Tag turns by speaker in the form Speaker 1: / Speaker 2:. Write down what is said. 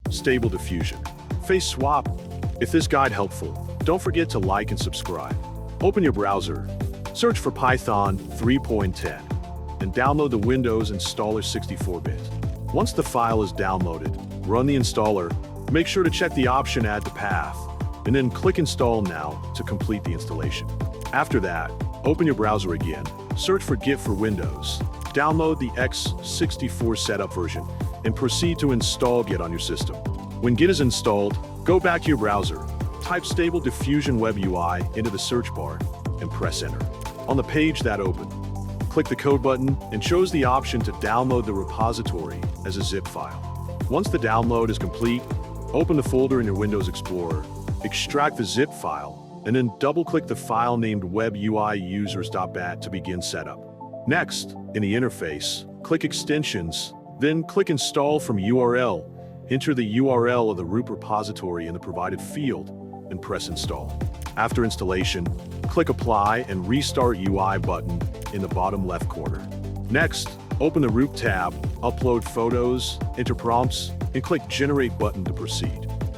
Speaker 1: Stable Diffusion Face Swap. If this guide helpful, don't forget to like and subscribe. Open your browser, search for Python 3.10, and download the Windows installer 64-bit. Once the file is downloaded, run the installer. Make sure to check the option Add to Path, and then click Install Now to complete the installation. After that, open your browser again, search for Git for Windows, download the x64 setup version, and proceed to install Git on your system. When Git is installed, go back to your browser, type Stable Diffusion Web UI into the search bar, and press Enter. On the page that opens, click the Code button and shows the option to download the repository as a zip file. Once the download is complete, open the folder in your Windows Explorer, extract the zip file, and then double-click the file named web-ui-users.bat to begin setup. Next, in the interface, click Extensions, then click Install from URL. Enter the URL of the root repository in the provided field, and press Install. After installation, click Apply and Restart UI button in the bottom left corner. Next, open the root tab, upload photos, enter prompts, and click Generate button to proceed.